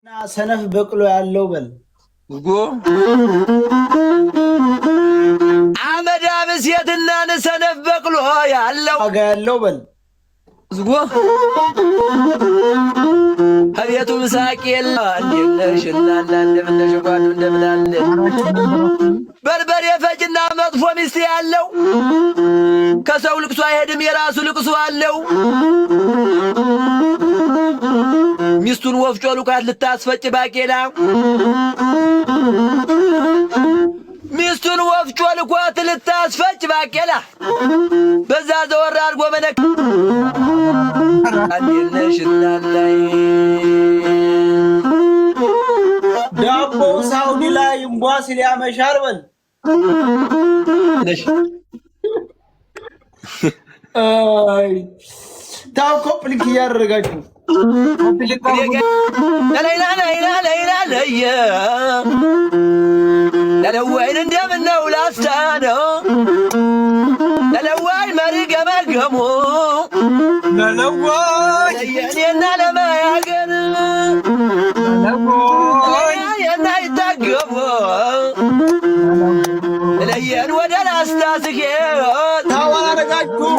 ሰነፍ በቅሎ ያለው በል እጎ አመዳም ሴትና ሰነፍ በቅሎ ያለው ዋጋ ያለው በል እጎ አቤቱ ምሳቅ የለ እንደነሽ እናና እንደምነሽ ጓዱ እንደምናለ በርበሬ ፈጅና መጥፎ ሚስት ያለው ከሰው ልቅሶ አይሄድም የራሱ ልቅሶ አለው። ሚስቱን ወፍጮ ልኳት ልታስፈጭ ባቄላ ሚስቱን ወፍጮ ልኳት ልታስፈጭ ባቄላ በዛ ዘወር አድርጎ መነክ አንዴነሽ እናላይ ዳቦ ሳውዲ ላይ እምቧ ሲል ያመሻል በል ነሽ አይ ታው ኮፕሊክ ያደረጋችሁ ለሌላ ለየ ለለዋይ እንደምነው ላስታነው ለለዋይ መሪ ገመገሙ ለለዋይ ለየኔና ለማያገር ለለዋይ የናይታገቡ ለየን ወደ ላስታ ስሄድ ታዋረጋችሁ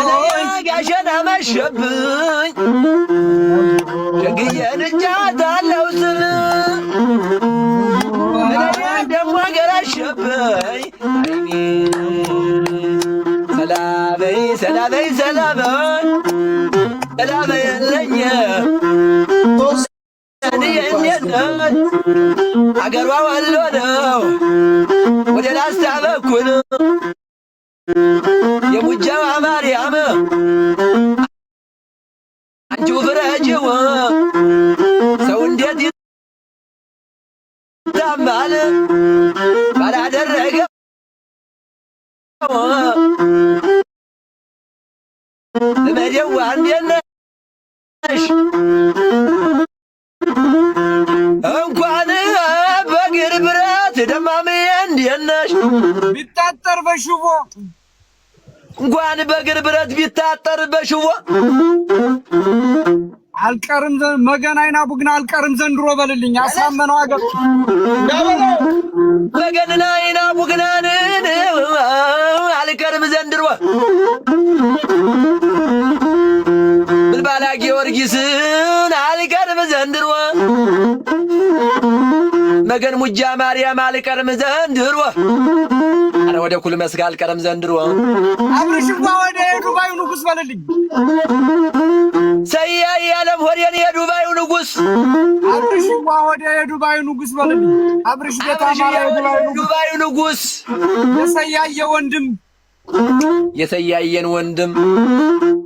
ለየ ጋሸና መሸብኝ ሸግየን እጃታለው ስል ደሞ ገራሸብኝ ሰላበይ ሰላበይ ሰላበይ ሰላበይ የለኝ የኔነት አገሯ ወሎ ነው ወደ ላስታ በኩል የሙጃዋ ማርያም አንቺው ፍረጅው ሰው እንዴት ይታማል ባላደረገ ዘመዴዋ እንዴት ነሽ እንኳን በእግር ብረት ደማምዬ እንዴት ነሽ ቢታጠር በሽቦ እንኳን በእግር ብረት ቢታጠር በሽቦ አልቀርም መገናይና ቡግና አልቀርም ዘንድሮ በልልኝ አሳመነው አገር መገናይና ቡግናንን አልቀርም ዘንድሮ ብልባላ ጊዮርጊስን አልቀርም ዘንድሮ መገን ሙጃ ማርያም አልቀርም ዘንድሮ አረ ወደ ኩል መስጋ አልቀርም ዘንድሮ አብርሽዋ ወደ ዱባዩ ንጉስ በልልኝ ሰያይ ያለም ሆዴን የዱባዩ ንጉስ አብርሽዋ ወደ ዱባዩ ንጉስ በልልኝ አብርሽ በታማራ ዱባዩ ንጉስ የሰያየ ወንድም የሰያየን ወንድም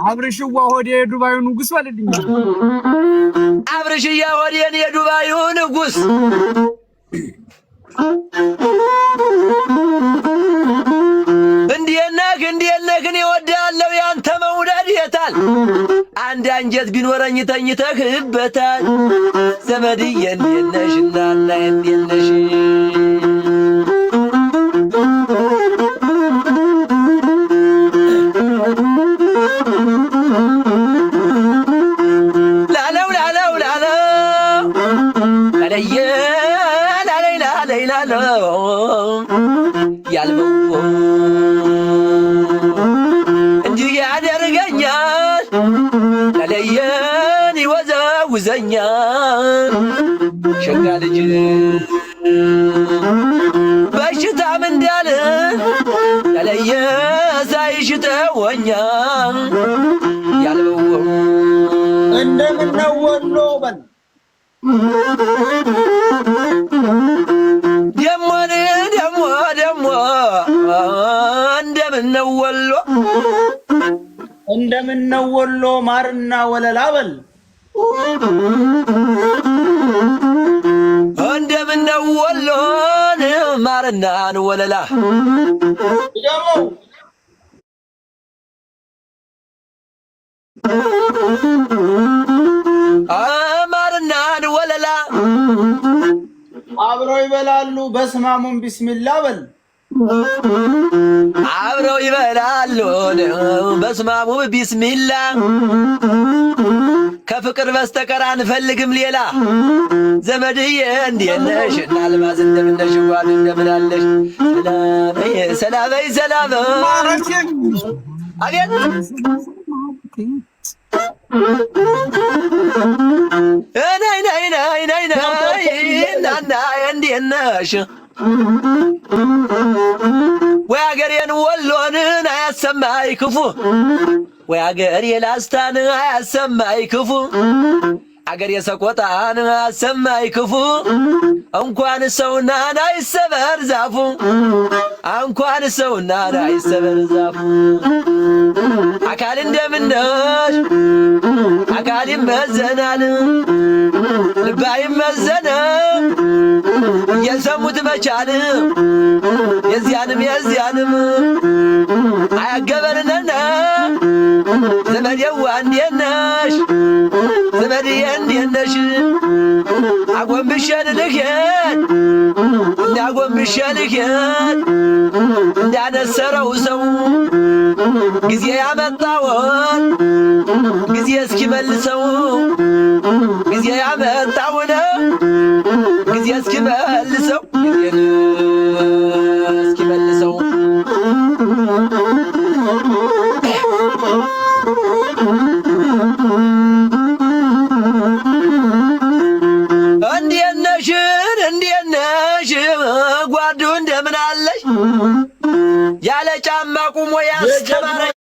አብርሽዋ ወደ ዱባዩ ንጉስ በልልኝ አብርሽያ ሆዴን የዱባዩ ንጉስ እንዴነህ እኔ እወድሃለሁ ያንተ መውደድ የታል አንድ አንጀት ቢኖረኝ ተኝተህበታል ዘመድዬ እንዴት ነሽ እናና እንዴት ነሽ ላለው ላለየ ላለው ያልበው እንዲህ ያደርገኛል ለለየን ይወዘውዘኛል ሸጋ ልጅ በሽታም እንዳለ ለለየ ሳይሽተወኛል ያልበው እንደምነው ወሎ በል ደሞ እንደምነው ወሎ እንደምነው ወሎ ማርና ወለላ በል እንደምነው ወሎ ማርና ወለላ ማርና ወለላ አብረው ይበላሉ በስማሙን ቢስሚላ በል አብረው ይበላሉ በስማሙ ቢስሚላ ከፍቅር በስተቀር አንፈልግም ሌላ ዘመድዬ እንዴት ነሽ እናልማዝ እንደምን ነሽ ጓድ እንደምን አለሽ ሰላም ሰላም አቤት ናና እንዴት ነሽ ወይ አገሬን ወሎንን አያሰማይ ክፉ ወይ አገሬ ላስታን አያሰማይ ክፉ አገሬ ሰቆጣን አያሰማይ ክፉ እንኳን ሰውና አይሰበር ዛፉ እንኳን ሰውና አይሰበር ዛፉ አካል እንደምነሽ አካል ይመዘናል ልባ ይመዘነ የሰሙት መቻል የዚያንም አያገበርነና ዘመዴዋ እንዴት ነሽ ዘመድዬ እንዴት ነሽ አጎንብሼ ልልኬን እንዳጎንብሼ ልልኬን እንዳነሰረው ሰው ጊዜ ያመጣውን ጊዜ እስኪመልሰው ጊዜ ያመጣውን ጊዜ እስኪመልሰው እስኪመልሰው እንዴት ነሽ ጓዱ እንደምን አለሽ ያለ ጫማ ቁሞ ያስተማረኝ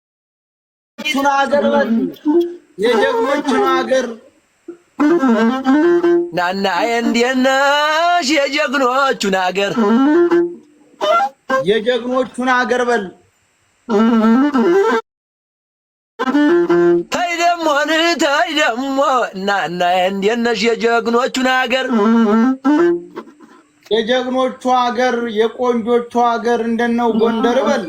ሀገር የጀግኖቹን ሀገር ናና እንዴት ነሽ የጀግኖቹን ሀገር በል ተይ ደሞ ናና እንዴት ነሽ የጀግኖቹን ሀገር የጀግኖቹ ሀገር የቆንጆቹ ሀገር እንደነው ጎንደር በል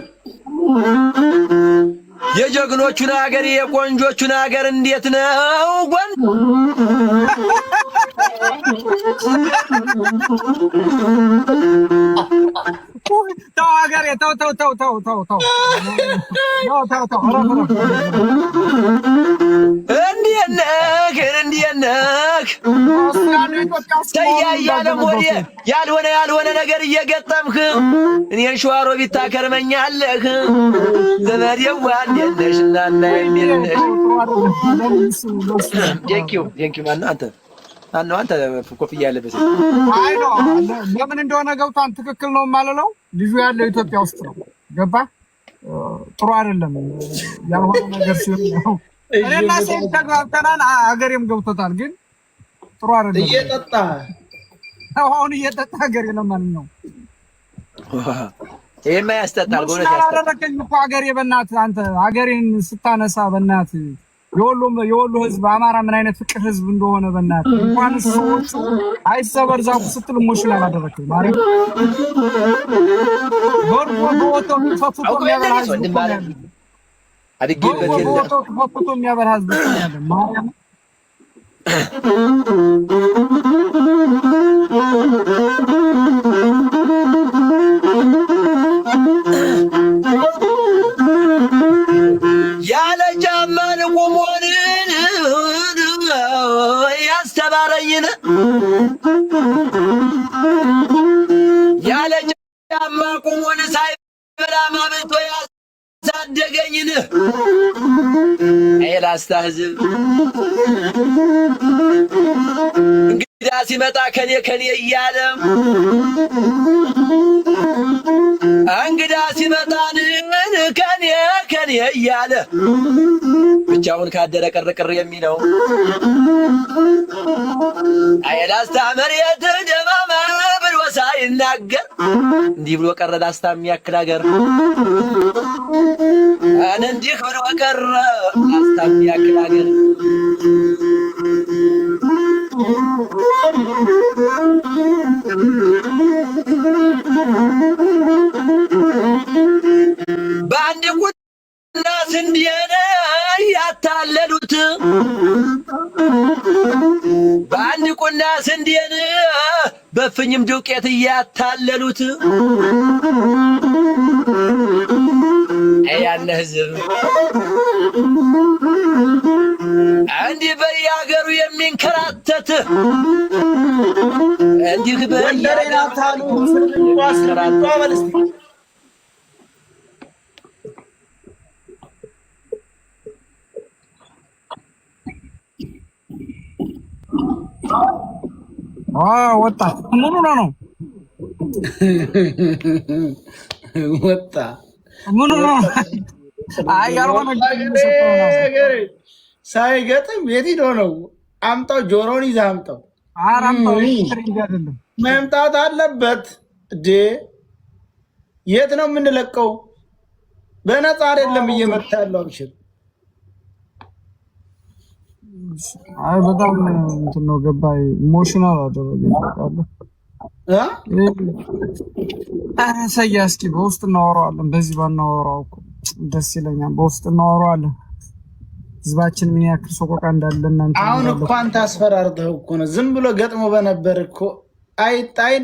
የጀግኖቹን ሀገር የቆንጆቹን ሀገር እንዴት ነው ጎን ተው ሀገሬ ተው እንዴት ነህ ተያያለም ወዲህ ያልሆነ ነገር እየገጠምክ እኔን ሸዋሮቢት ታከርመኛለህ ዘመዴዋ እንዴት ነሽ እናና እንዴት ነሽ ቴንኪው ማነው አንተ ኮፍያ ያለበሰ አይ ነው ለምን እንደሆነ ገብቷን ትክክል ነው የማልለው ልጁ ያለው ኢትዮጵያ ውስጥ ነው ገባ ጥሩ አይደለም ያልሆነ ነገር ሲሆን እኔና ሰይድ ተግባብተናል ሀገሬም ገብቶታል ግን ጥሩ አይደለም እየጠጣ ሀገሬ ለማንኛውም ይሄማ ያስጠጣል ጎነት ያስጠጣል እኮ ሀገሬ በእናትህ አንተ ሀገሬን ስታነሳ በእናትህ የወሎ ህዝብ አማራ ምን አይነት ፍቅር ህዝብ እንደሆነ በእናትህ እንኳን ሰዎች አይሰበር ዛፉ ስትል ሞሽላ አደረከኝ ማለት ጎርጎ ተፈጥቶ የሚያበራ ህዝብ አድጌበት የለ ተፈጥቶ የሚያበራ ህዝብ ያለ ማርያም ያለ ጫማን ቁሞንን ያስተባረኝን ያለ ጫማ ቁሞን ሳይበላ ማብልቶ ያሳደገኝን ላስታ ህዝብ እንግዳ ሲመጣ ከኔ እያለ እንግዳ ሲመጣን ከኔ እያለ ብቻውን ካደረ ቅርቅር የሚለው ላስታ መሬት ደማማ ብሎ ሳይናገር እንዲህ ብሎ ቀረ ላስታ የሚያክል ሀገር እንዲህ ብሎ ቀረ ላስታ የሚያክል ሀገር በአንድ ቁና ስንዴን ያታለሉት በአንድ ቁና ስንዴን በፍኝም ዱቄት እያታለሉት ያለ ህዝብ እንዲህ በየሀገሩ የሚንከራተት እንዲህ በየሀገሩ ወጣ ምን ሆነ ነው ወጣ ምን ሆነ አይ ያልሆነ ሳይገጥም የት ሄዶ ነው? አምጣው፣ ጆሮውን ይዘህ አምጣው። አራምጣው መምጣት አለበት። የት ነው የምንለቀው? በነፃ አይደለም እየመጣ ያለው። አብሽር። አይ በጣም እንትን ነው ገባይ ኢሞሽናል አደረገኝ። ሰያ እስኪ በውስጥ እናወራዋለን። በዚህ ባናወራው እኮ ደስ ይለኛል። በውስጥ እናወራዋለን። ህዝባችን ምን ያክል ሰቆቃ እንዳለና አሁን እኮ አንተ አስፈራርተው እኮ ነው። ዝም ብሎ ገጥሞ በነበር እኮ አይጣይ